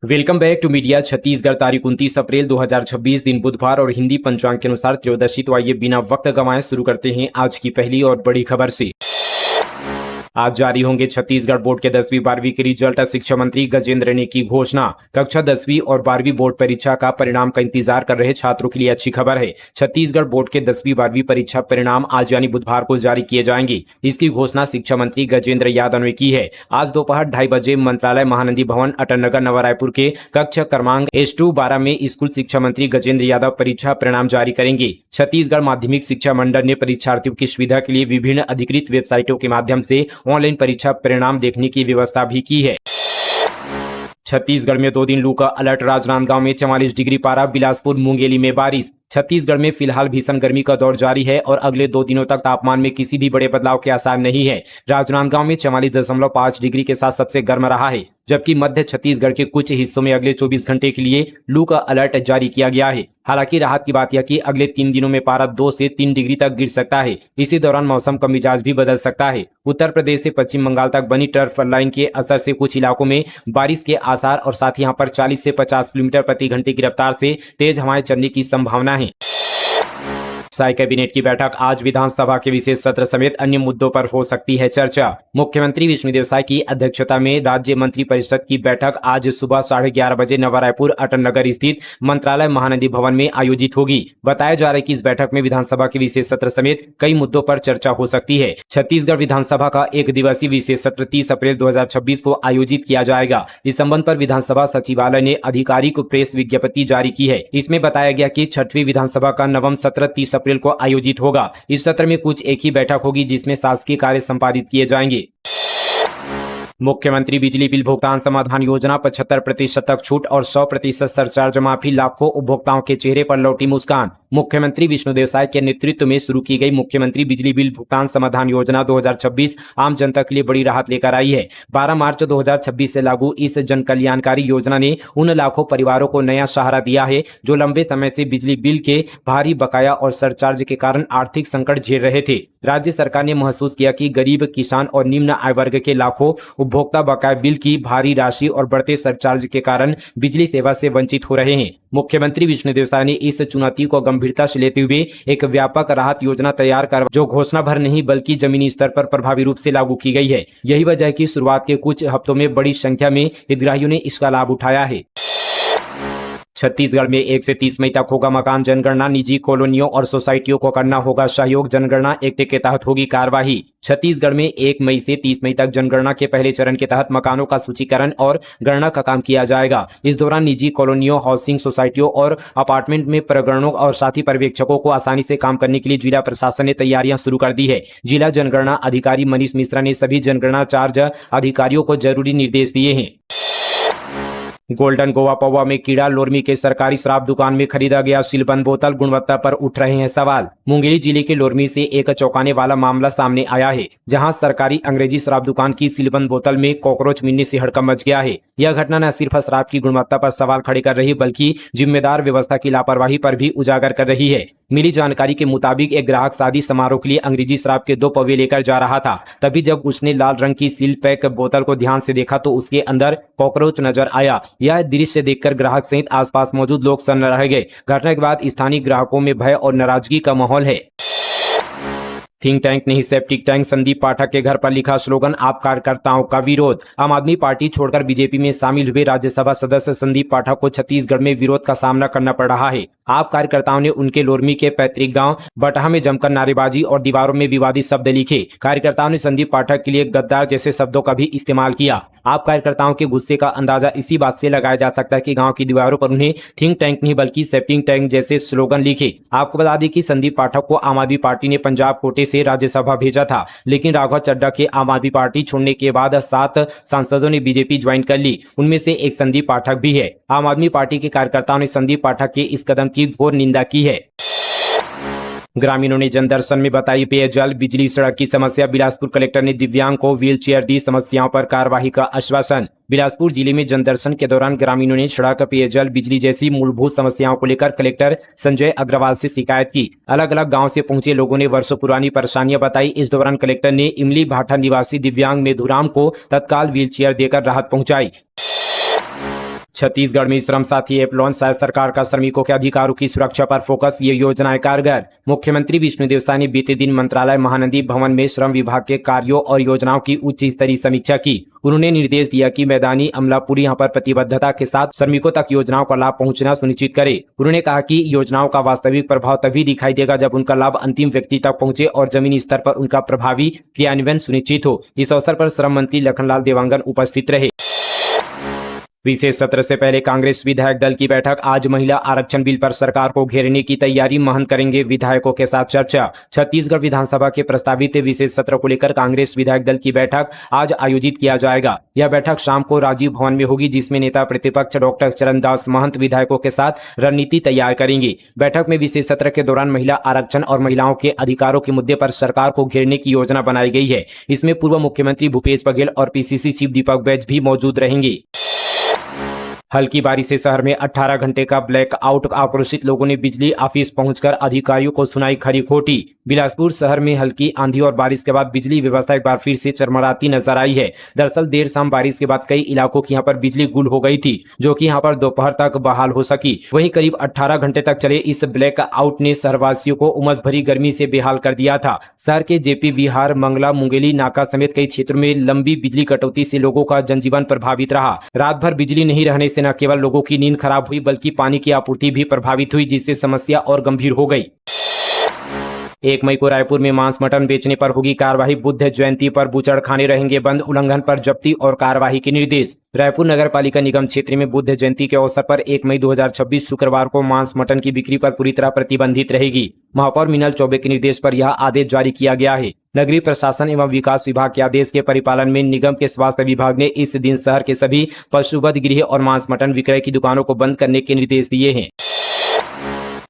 Welcome back to media Chhattisgarh. तारीख 29 अप्रैल 2026 दिन बुधवार और हिंदी पंचांग के अनुसार त्रयोदशी। तो आइए बिना वक्त गंवाए शुरू करते हैं आज की पहली और बड़ी खबर से। आज जारी होंगे छत्तीसगढ़ बोर्ड के 10वीं 12वीं के रिजल्ट। शिक्षा मंत्री गजेंद्र ने की घोषणा। कक्षा 10वीं और 12वीं बोर्ड परीक्षा का परिणाम का इंतजार कर रहे छात्रों के लिए अच्छी खबर है। छत्तीसगढ़ बोर्ड के 10वीं 12वीं परीक्षा परिणाम आज यानी बुधवार को जारी किए जाएंगे। इसकी घोषणा शिक्षा मंत्री गजेंद्र यादव ने की है। आज दोपहर 2:30 बजे मंत्रालय महानंदी भवन अटल नगर नवा रायपुर के कक्ष क्रमांक S2-12 में स्कूल शिक्षा मंत्री गजेंद्र यादव परीक्षा परिणाम जारी करेंगे। छत्तीसगढ़ माध्यमिक शिक्षा मंडल ने परीक्षार्थियों की सुविधा के लिए विभिन्न अधिकृत वेबसाइटों के माध्यम से ऑनलाइन परीक्षा परिणाम देखने की व्यवस्था भी की है। छत्तीसगढ़ में 2 दिन लू का अलर्ट। राजनांदगांव में 44 डिग्री पारा, बिलासपुर मुंगेली में बारिश। छत्तीसगढ़ में फिलहाल भीषण गर्मी का दौर जारी है और अगले 2 दिनों तक तापमान में किसी भी बड़े बदलाव के आसार नहीं है। राजनांदगांव में 44.5 डिग्री के साथ सबसे गर्म रहा है, जबकि मध्य छत्तीसगढ़ के कुछ हिस्सों में अगले 24 घंटे के लिए लू का अलर्ट जारी किया गया है। हालांकि राहत की बात यह कि अगले 3 दिनों में पारा 2 से 3 डिग्री तक गिर सकता है। इसी दौरान मौसम का मिजाज भी बदल सकता है। उत्तर प्रदेश से पश्चिम बंगाल तक बनी टर्फ लाइन के असर से कुछ इलाकों में बारिश के आसार और साथ ही यहाँ पर 40 से 50 किलोमीटर प्रति घंटे की रफ्तार से तेज हवाएं चलने की संभावना है। साय कैबिनेट की बैठक। आज विधानसभा के विशेष सत्र समेत अन्य मुद्दों पर हो सकती है चर्चा। मुख्यमंत्री विष्णुदेव साय की अध्यक्षता में राज्य मंत्री परिषद की बैठक आज सुबह 11:30 बजे नवा रायपुर अटल नगर स्थित मंत्रालय महानंदी भवन में आयोजित होगी। बताया जा रहा है कि इस बैठक में विधानसभा के विशेष सत्र समेत कई मुद्दों पर चर्चा हो सकती है। छत्तीसगढ़ विधानसभा का 1 दिवसीय विशेष सत्र 30 अप्रैल 2026 को आयोजित किया जाएगा। इस संबंध पर विधानसभा सचिवालय ने आधिकारिक प्रेस विज्ञप्ति जारी की है। इसमें बताया गया कि 6वीं विधानसभा का नवम सत्र 30 अप्रैल को आयोजित होगा। इस सत्र में कुछ एक ही बैठक होगी जिसमें शासकीय कार्य संपादित किए जाएंगे। मुख्यमंत्री बिजली बिल भुगतान समाधान योजना 75% तक छूट और 100% सरचार्ज माफी। लाखों उपभोक्ताओं के चेहरे पर लौटी मुस्कान। मुख्यमंत्री विष्णुदेव साय के नेतृत्व में शुरू की गई मुख्यमंत्री बिजली बिल भुगतान समाधान योजना 2026 आम जनता के लिए बड़ी राहत लेकर आई है। 12 मार्च 2026 से लागू इस जन कल्याणकारी योजना ने उन लाखों परिवारों को नया सहारा दिया है जो लंबे समय से बिजली बिल के भारी बकाया और सरचार्ज के कारण आर्थिक संकट झेल रहे थे। राज्य सरकार ने महसूस किया कि गरीब, किसान और निम्न आय वर्ग के लाखों उपभोक्ता बकाया बिल की भारी राशि और बढ़ते सरचार्ज के कारण बिजली सेवा से वंचित हो रहे हैं। मुख्यमंत्री विष्णुदेव साय ने इस चुनौती को गंभीरता से लेते हुए एक व्यापक राहत योजना तैयार कर जो घोषणा भर नहीं बल्कि जमीनी स्तर पर प्रभावी रूप से लागू की गई है। यही वजह है कि शुरुआत के कुछ हफ्तों में बड़ी संख्या में हितग्राहियों ने इसका लाभ उठाया है। छत्तीसगढ़ में 1 से 30 मई तक होगा मकान जनगणना। निजी कॉलोनियों और सोसाइटियों को करना होगा सहयोग। जनगणना एक्ट के तहत होगी कार्यवाही। छत्तीसगढ़ में 1 मई से 30 मई तक जनगणना के पहले चरण के तहत मकानों का सूचीकरण और गणना का काम किया जाएगा। इस दौरान निजी कॉलोनियों, हाउसिंग सोसाइटियों और अपार्टमेंट में प्रकरणों और साथी पर्यवेक्षकों को आसानी से काम करने के लिए जिला प्रशासन ने तैयारियां शुरू कर दी है। जिला जनगणना अधिकारी मनीष मिश्रा ने सभी जनगणना चार्ज अधिकारियों को जरूरी निर्देश दिए हैं। गोल्डन गोवा पौवा में कीड़ा। लोरमी के सरकारी शराब दुकान में खरीदा गया सीलबंद बोतल। गुणवत्ता पर उठ रहे हैं सवाल। मुंगेली जिले के लोरमी से एक चौंकाने वाला मामला सामने आया है, जहां सरकारी अंग्रेजी शराब दुकान की सीलबंद बोतल में कॉकरोच मिलने से हड़कंप मच गया है। यह घटना न सिर्फ शराब की गुणवत्ता पर सवाल खड़े कर रही बल्कि जिम्मेदार व्यवस्था की लापरवाही पर भी उजागर कर रही है। मिली जानकारी के मुताबिक एक ग्राहक शादी समारोह के लिए अंग्रेजी शराब के 2 पौवे लेकर जा रहा था। तभी जब उसने लाल रंग की सील पैक बोतल को ध्यान से देखा तो उसके अंदर कॉकरोच नजर आया। यह दृश्य देखकर ग्राहक सहित आसपास मौजूद लोग सन्न रह गए। घटना के बाद स्थानीय ग्राहकों में भय और नाराजगी का माहौल है। थिंक टैंक नहीं सेप्टिक टैंक। संदीप पाठक के घर पर लिखा स्लोगन। आप कार्यकर्ताओं का विरोध। आम आदमी पार्टी छोड़कर बीजेपी में शामिल हुए राज्यसभा सदस्य संदीप पाठक को छत्तीसगढ़ में विरोध का सामना करना पड़ रहा है। आप कार्यकर्ताओं ने उनके लोरमी के पैतृक गांव बटहा में जमकर नारेबाजी और दीवारों में विवादित शब्द लिखे। कार्यकर्ताओं ने संदीप पाठक के लिए गद्दार जैसे शब्दों का भी इस्तेमाल किया। आप कार्यकर्ताओं के गुस्से का अंदाजा इसी बात से लगाया जा सकता है कि गांव की दीवारों पर उन्हें थिंक टैंक नहीं बल्कि सेप्टिक टैंक जैसे स्लोगन लिखे। आपको बता दें कि संदीप पाठक को आम आदमी पार्टी ने पंजाब कोटे से राज्यसभा भेजा था, लेकिन राघव चड्ढा के आम आदमी पार्टी छोड़ने के बाद 7 सांसदों ने बीजेपी ज्वाइन कर ली। उनमें से एक संदीप पाठक भी है। आम आदमी पार्टी के कार्यकर्ताओं ने संदीप पाठक के इस कदम की घोर निंदा की है। ग्रामीणों ने जनदर्शन में बताई पेयजल, बिजली, सड़क की समस्या। बिलासपुर कलेक्टर ने दिव्यांग को व्हील चेयर दी। समस्याओं पर कार्यवाही का आश्वासन। बिलासपुर जिले में जनदर्शन के दौरान ग्रामीणों ने सड़क, पेयजल, बिजली जैसी मूलभूत समस्याओं को लेकर कलेक्टर संजय अग्रवाल से शिकायत की। अलग अलग गांव से पहुंचे लोगों ने वर्षों पुरानी परेशानियां बताई। इस दौरान कलेक्टर ने इमली भाठा निवासी दिव्यांग मेधुराम को तत्काल व्हील चेयर देकर राहत पहुंचाई। छत्तीसगढ़ में श्रम साथी ऐप लॉन्च, शायद सरकार का श्रमिकों के अधिकारों की सुरक्षा पर फोकस, ये योजनाएं कारगर। मुख्यमंत्री विष्णुदेव साय ने बीते दिन मंत्रालय महानदी भवन में श्रम विभाग के कार्यों और योजनाओं की उच्च स्तरीय समीक्षा की। उन्होंने निर्देश दिया कि मैदानी अमला पूरी यहाँ पर प्रतिबद्धता के साथ श्रमिकों तक योजनाओं का लाभ पहुंचना सुनिश्चित करे। उन्होंने कहा कि योजनाओं का वास्तविक प्रभाव तभी दिखाई देगा जब उनका लाभ अंतिम व्यक्ति तक पहुंचे और जमीनी स्तर पर उनका प्रभावी क्रियान्वयन सुनिश्चित हो। इस अवसर पर श्रम मंत्री लखनलाल देवांगन उपस्थित रहे। विशेष सत्र से पहले कांग्रेस विधायक दल की बैठक। आज महिला आरक्षण बिल पर सरकार को घेरने की तैयारी, महंत करेंगे विधायकों के साथ चर्चा। छत्तीसगढ़ विधानसभा के प्रस्तावित विशेष सत्र को लेकर कांग्रेस विधायक दल की बैठक आज आयोजित किया जाएगा। यह बैठक शाम को राजीव भवन में होगी, जिसमें नेता प्रतिपक्ष डॉक्टर चरणदास महंत विधायकों के साथ रणनीति तैयार करेंगे। बैठक में विशेष सत्र के दौरान महिला आरक्षण और महिलाओं के अधिकारों के मुद्दे पर सरकार को घेरने की योजना बनाई गई है। इसमें पूर्व मुख्यमंत्री भूपेश बघेल और पीसीसी चीफ दीपक बैज भी मौजूद रहेंगे। हल्की बारिश से शहर में 18 घंटे का ब्लैक आउट। आक्रोशित लोगों ने बिजली ऑफिस पहुंचकर अधिकारियों को सुनाई खरी खोटी। बिलासपुर शहर में हल्की आंधी और बारिश के बाद बिजली व्यवस्था एक बार फिर से चरमराती नजर आई है। दरअसल देर शाम बारिश के बाद कई इलाकों की यहाँ पर बिजली गुल हो गई थी, जो कि यहाँ पर दोपहर तक बहाल हो सकी। वहीं करीब 18 घंटे तक चले इस ब्लैक आउट ने शहरवासियों को उमस भरी गर्मी से बेहाल कर दिया था। शहर के जेपी विहार, मंगला, मुंगेली नाका समेत कई क्षेत्रों में लंबी बिजली कटौती से लोगों का जनजीवन प्रभावित रहा। रात भर बिजली नहीं रहने से न केवल लोगों की नींद खराब हुई, बल्कि पानी की आपूर्ति भी प्रभावित हुई, जिससे समस्या और गंभीर हो गई। 1 मई को रायपुर में मांस मटन बेचने पर होगी कार्रवाई। बुद्ध जयंती पर बूचड़खाने रहेंगे बंद, उल्लंघन पर जब्ती और कार्रवाई के निर्देश। रायपुर नगर पालिका निगम क्षेत्र में बुद्ध जयंती के अवसर पर 1 मई 2026 शुक्रवार को मांस मटन की बिक्री पर पूरी तरह प्रतिबंधित रहेगी। महापौर मीनल चौबे के निर्देश पर यह आदेश जारी किया गया है। नगरीय प्रशासन एवं विकास विभाग के आदेश के परिपालन में निगम के स्वास्थ्य विभाग ने इस दिन शहर के सभी पशुवध गृह और मांस मटन विक्रय की दुकानों को बंद करने के निर्देश दिए हैं।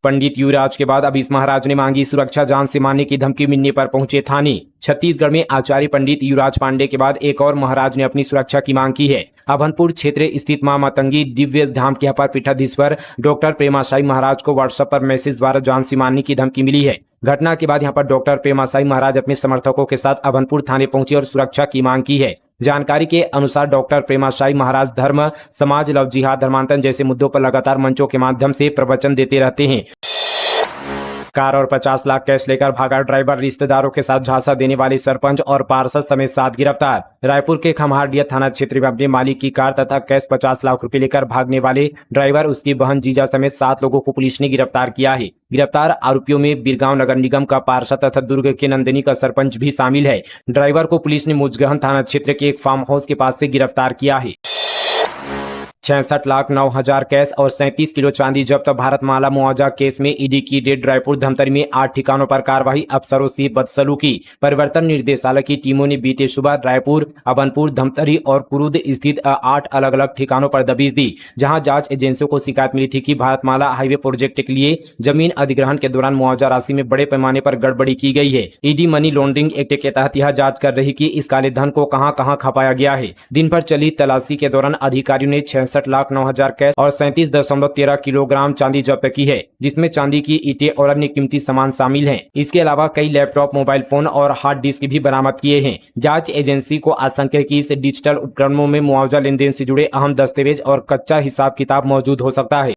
पंडित युवराज के बाद अब इस महाराज ने मांगी सुरक्षा, जान से मारने की धमकी मिलने पर पहुंचे थाने। छत्तीसगढ़ में आचार्य पंडित युवराज पांडे के बाद एक और महाराज ने अपनी सुरक्षा की मांग की है। अभनपुर क्षेत्र स्थित मां मातंगी दिव्य धाम के पीठाधीश्वर डॉक्टर प्रेमासाई महाराज को व्हाट्सएप पर मैसेज द्वारा जान से मारने की धमकी मिली है। घटना के बाद यहाँ पर डॉक्टर प्रेमासाई महाराज अपने समर्थकों के साथ अभनपुर थाने पहुंचे और सुरक्षा की मांग की है। जानकारी के अनुसार डॉक्टर प्रेमासाई महाराज धर्म, समाज, लव जिहाद, धर्मांतरण जैसे मुद्दों पर लगातार मंचों के माध्यम से प्रवचन देते रहते हैं। कार और 50 लाख कैश लेकर भागा ड्राइवर, रिश्तेदारों के साथ झांसा देने वाले सरपंच और पार्षद समेत 7 गिरफ्तार। रायपुर के खम्हारडिया थाना क्षेत्र में अपने मालिक की कार तथा कैश 50 लाख रुपए लेकर भागने वाले ड्राइवर, उसकी बहन, जीजा समेत 7 लोगों को पुलिस ने गिरफ्तार किया है। गिरफ्तार आरोपियों में बिरगांव नगर निगम का पार्षद तथा दुर्ग के नंदिनी का सरपंच भी शामिल है। ड्राइवर को पुलिस ने मुजगहन थाना क्षेत्र के एक फार्म हाउस के पास से गिरफ्तार किया है। 66,09,000 कैश और 37 किलो चांदी जब्त। भारतमाला मुआवजा केस में ईडी की रेड। रायपुर धमतरी में 8 ठिकानों पर कार्रवाई, अफसरों से बदसलूकी। परिवर्तन निदेशालय की टीमों ने बीते सुबह रायपुर, अभनपुर, धमतरी और कुरुद स्थित 8 अलग अलग ठिकानों पर दबिश दी, जहां जांच एजेंसियों को शिकायत मिली थी कि भारतमाला हाईवे प्रोजेक्ट के लिए जमीन अधिग्रहण के दौरान मुआवजा राशि में बड़े पैमाने पर गड़बड़ी की गई है। ईडी मनी लॉन्ड्रिंग एक्ट के तहत यह जांच कर रही कि इस काले धन को कहां खपाया गया है। दिन भर चली तलाशी के दौरान अधिकारियों ने 66,09,000 कैश और 37.13 किलोग्राम चांदी जब्त की है, जिसमें चांदी की ईंटें और अन्य कीमती सामान शामिल हैं। इसके अलावा कई लैपटॉप, मोबाइल फोन और हार्ड डिस्क भी बरामद किए हैं। जांच एजेंसी को आशंका है कि इस डिजिटल उपकरणों में मुआवजा लेन देन से जुड़े अहम दस्तावेज और कच्चा हिसाब किताब मौजूद हो सकता है।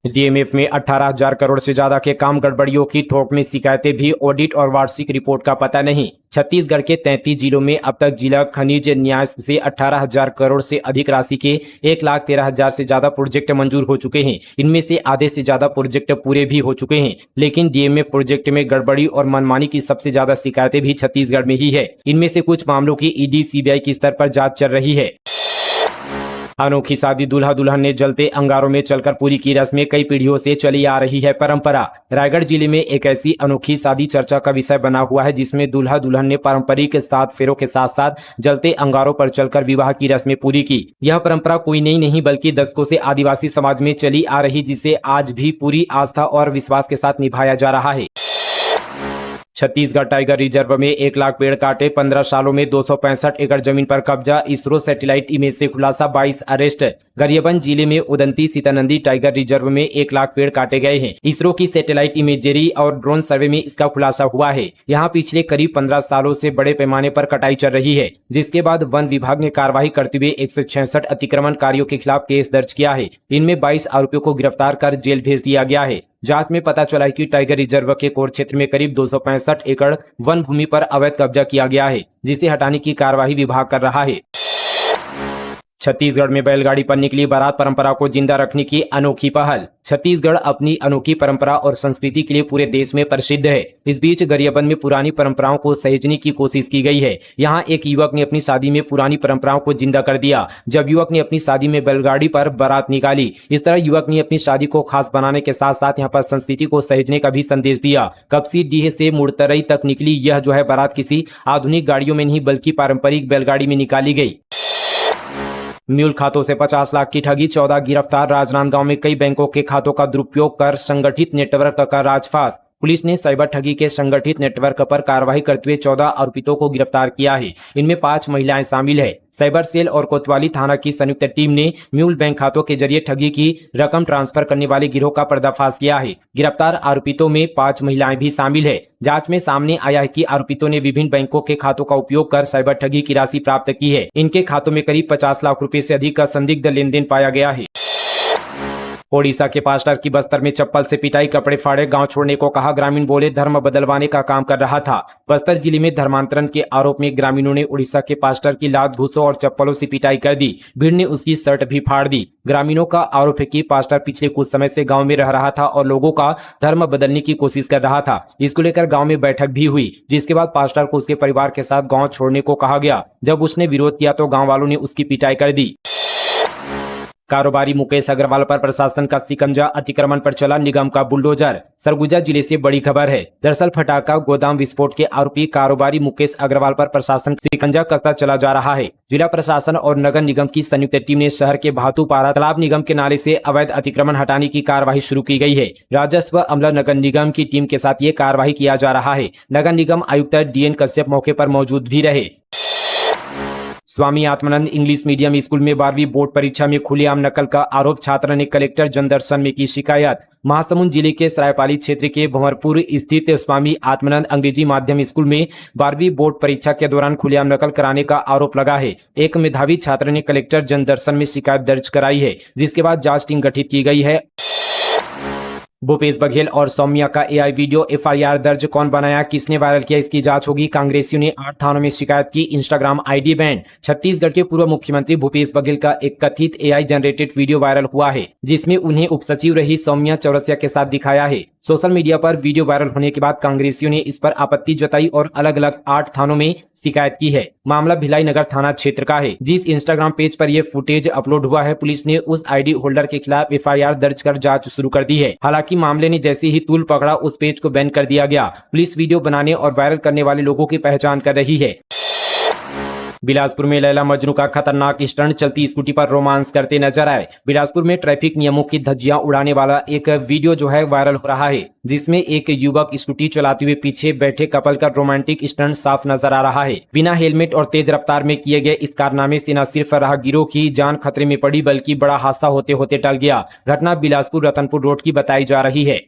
डीएमएफ में 18,000 करोड़ से ज्यादा के काम, गड़बड़ियों की थोक में शिकायतें भी, ऑडिट और वार्षिक रिपोर्ट का पता नहीं। छत्तीसगढ़ के 33 जिलों में अब तक जिला खनिज न्यास से 18,000 करोड़ से अधिक राशि के 1,13,000 से ज्यादा प्रोजेक्ट मंजूर हो चुके हैं। इनमें से आधे से ज्यादा प्रोजेक्ट पूरे भी हो चुके हैं, लेकिन डीएमएफ प्रोजेक्ट में गड़बड़ी और मनमानी की सबसे ज्यादा शिकायतें भी छत्तीसगढ़ में ही है। इनमें से कुछ मामलों की ईडी, सीबीआई के स्तर पर जांच चल रही है। अनोखी शादी, दूल्हा दुल्हन ने जलते अंगारों में चलकर पूरी की रस्में, कई पीढ़ियों से चली आ रही है परंपरा। रायगढ़ जिले में एक ऐसी अनोखी शादी चर्चा का विषय बना हुआ है, जिसमें दूल्हा दुल्हन ने पारंपरिक 7 फेरों के साथ साथ जलते अंगारों पर चलकर विवाह की रस्में पूरी की। यह परंपरा कोई नई नहीं बल्कि दशकों से आदिवासी समाज में चली आ रही, जिसे आज भी पूरी आस्था और विश्वास के साथ निभाया जा रहा है। छत्तीसगढ़ टाइगर रिजर्व में 1 लाख पेड़ काटे, 15 सालों में 265 एकड़ जमीन पर कब्जा। इसरो सैटेलाइट इमेज से खुलासा, 22 अरेस्ट। गरियाबंद जिले में उदंती सीतानंदी टाइगर रिजर्व में 1 लाख पेड़ काटे गए हैं। इसरो की सैटेलाइट इमेजरी और ड्रोन सर्वे में इसका खुलासा हुआ है। यहाँ पिछले करीब 15 सालों से बड़े पैमाने पर कटाई चल रही है, जिसके बाद वन विभाग ने कार्रवाई करते हुए 166 अतिक्रमणकारियों के खिलाफ केस दर्ज किया है। इनमें 22 आरोपियों को गिरफ्तार कर जेल भेज दिया गया है। जांच में पता चला है कि टाइगर रिजर्व के कोर क्षेत्र में करीब 265 एकड़ वन भूमि पर अवैध कब्जा किया गया है, जिसे हटाने की कार्यवाही विभाग कर रहा है। छत्तीसगढ़ में बैलगाड़ी पर निकली बारात परंपरा को जिंदा रखने की अनोखी पहल। छत्तीसगढ़ अपनी अनोखी परंपरा और संस्कृति के लिए पूरे देश में प्रसिद्ध है। इस बीच गरियाबंद में पुरानी परंपराओं को सहेजने की कोशिश की गई है। यहाँ एक युवक ने अपनी शादी में पुरानी परंपराओं को जिंदा कर दिया। जब युवक ने अपनी शादी में बैलगाड़ी पर बारात निकाली, इस तरह युवक ने अपनी शादी को खास बनाने के साथ साथ यहाँ पर संस्कृति को सहेजने का भी संदेश दिया। कपसी डीह से मुड़तरई तक निकली यह बारात किसी आधुनिक गाड़ियों में नहीं बल्कि पारंपरिक बैलगाड़ी में निकाली गई। म्यूल खातों से 50 लाख की ठगी, 14 गिरफ्तार। राजनांदगांव में कई बैंकों के खातों का दुरुपयोग कर संगठित नेटवर्क का राजफाश। पुलिस ने साइबर ठगी के संगठित नेटवर्क पर कार्रवाई करते हुए 14 आरोपितों को गिरफ्तार किया है। इनमें 5 महिलाएं शामिल है। साइबर सेल और कोतवाली थाना की संयुक्त टीम ने म्यूल बैंक खातों के जरिए ठगी की रकम ट्रांसफर करने वाले गिरोह का पर्दाफाश किया है। गिरफ्तार आरोपितों में 5 महिलाएं भी शामिल है। जांच में सामने आया है कि आरोपितों ने विभिन्न बैंकों के खातों का उपयोग कर साइबर ठगी की राशि प्राप्त की है। इनके खातों में करीब 50 लाख रुपए से अधिक का संदिग्ध लेन देन पाया गया है। ओडिशा के पास्टर की बस्तर में चप्पल से पिटाई, कपड़े फाड़े, गांव छोड़ने को कहा। ग्रामीण बोले धर्म बदलवाने का काम कर रहा था। बस्तर जिले में धर्मांतरण के आरोप में ग्रामीणों ने उड़ीसा के पास्टर की लात घूसों और चप्पलों से पिटाई कर दी। भीड़ ने उसकी शर्ट भी फाड़ दी। ग्रामीणों का आरोप है कि पास्टर पिछले कुछ समय से गांव में रह रहा था और लोगों का धर्म बदलने की कोशिश कर रहा था। इसको लेकर गांव में बैठक भी हुई, जिसके बाद पास्टर को उसके परिवार के साथ गांव छोड़ने को कहा गया। जब उसने विरोध किया तो गांव वालों ने उसकी पिटाई कर दी। कारोबारी मुकेश अग्रवाल पर प्रशासन का शिकंजा, अतिक्रमण पर चला निगम का बुलडोजर। सरगुजा जिले से बड़ी खबर है। दरअसल फटाका गोदाम विस्फोट के आरोपी कारोबारी मुकेश अग्रवाल पर प्रशासन शिकंजा करता चला जा रहा है। जिला प्रशासन और नगर निगम की संयुक्त टीम ने शहर के भातुपारा तालाब निगम के नाले से अवैध अतिक्रमण हटाने की कार्यवाही शुरू की गई है। राजस्व अमला नगर निगम की टीम के साथ ये कार्यवाही किया जा रहा है। नगर निगम आयुक्त DN कश्यप मौके पर मौजूद भी रहे। Swami Atmanand English medium school में 12वीं बोर्ड परीक्षा में खुलेआम नकल का आरोप, छात्र ने कलेक्टर जनदर्शन में की शिकायत। महासमुंद जिले के सरायपाली क्षेत्र के भंवरपुर स्थित स्वामी आत्मानंद अंग्रेजी माध्यम स्कूल में 12वीं बोर्ड परीक्षा के दौरान खुलेआम नकल कराने का आरोप लगा है। एक मेधावी छात्र ने कलेक्टर जनदर्शन में शिकायत दर्ज कराई है, जिसके बाद जांच टीम गठित की गई है। भूपेश बघेल और सौम्या का AI वीडियो, FIR दर्ज, कौन बनाया, किसने वायरल किया, इसकी जांच होगी। कांग्रेसियों ने 8 थानों में शिकायत की, इंस्टाग्राम ID बैन। छत्तीसगढ़ के पूर्व मुख्यमंत्री भूपेश बघेल का एक कथित AI जनरेटेड वीडियो वायरल हुआ है, जिसमें उन्हें उपसचिव रही सौम्या चौरसिया के साथ दिखाया है। सोशल मीडिया पर वीडियो वायरल होने के बाद कांग्रेसियों ने इस पर आपत्ति जताई और अलग अलग 8 थानों में शिकायत की है। मामला भिलाई नगर थाना क्षेत्र का है। जिस इंस्टाग्राम पेज पर यह फुटेज अपलोड हुआ है, पुलिस ने उस ID होल्डर के खिलाफ FIR दर्ज कर जांच शुरू कर दी है। हालांकि मामले ने जैसे ही तूल पकड़ा, उस पेज को बैन कर दिया गया। पुलिस वीडियो बनाने और वायरल करने वाले लोगों की पहचान कर रही है। बिलासपुर में लैला मजनू का खतरनाक स्टंट, चलती स्कूटी पर रोमांस करते नजर आए। बिलासपुर में ट्रैफिक नियमों की धज्जियां उड़ाने वाला एक वीडियो वायरल हो रहा है, जिसमें एक युवक स्कूटी चलाते हुए पीछे बैठे कपल का रोमांटिक स्टंट साफ नजर आ रहा है। बिना हेलमेट और तेज रफ्तार में किए गए इस कारनामे से न सिर्फ राहगीरों की जान खतरे में पड़ी, बल्कि बड़ा हादसा होते होते टल गया। घटना बिलासपुर रतनपुर रोड की बताई जा रही है।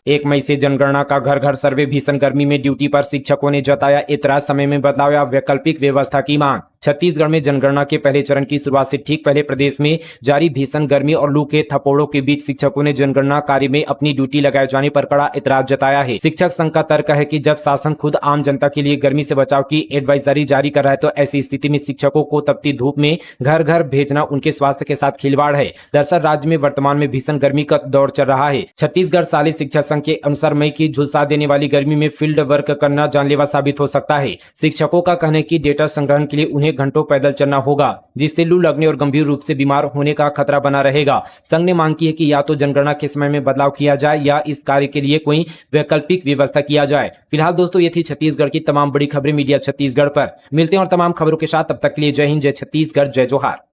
1 मई से जनगणना का घर घर सर्वे, भीषण गर्मी में ड्यूटी पर शिक्षकों ने जताया एतराज, समय में बदलाव या वैकल्पिक व्यवस्था की मांग। छत्तीसगढ़ में जनगणना के पहले चरण की शुरुआत से ठीक पहले प्रदेश में जारी भीषण गर्मी और लू के थपोड़ों के बीच शिक्षकों ने जनगणना कार्य में अपनी ड्यूटी लगाए जाने पर कड़ा एतराज जताया है। शिक्षक संघ का तर्क है कि जब शासन खुद आम जनता के लिए गर्मी से बचाव की एडवाइजरी जारी कर रहा है, तो ऐसी स्थिति में शिक्षकों को तपती धूप में घर घर भेजना उनके स्वास्थ्य के साथ खिलवाड़ है। दरअसल राज्य में वर्तमान में भीषण गर्मी का दौर चल रहा है। छत्तीसगढ़ शालेय शिक्षा संघ के अनुसार मई की झुलसा देने वाली गर्मी में फील्ड वर्क करना जानलेवा साबित हो सकता है। शिक्षकों का कहना है कि डेटा संग्रहण के लिए उन्हें घंटों पैदल चलना होगा, जिससे लू लगने और गंभीर रूप से बीमार होने का खतरा बना रहेगा। संघ ने मांग की है कि या तो जनगणना के समय में बदलाव किया जाए या इस कार्य के लिए कोई वैकल्पिक व्यवस्था किया जाए। फिलहाल दोस्तों, ये थी छत्तीसगढ़ की तमाम बड़ी खबरें मीडिया छत्तीसगढ़ पर। मिलते हैं और तमाम खबरों के साथ, तब तक के लिए जय हिंद, जय छत्तीसगढ़, जय जोहार।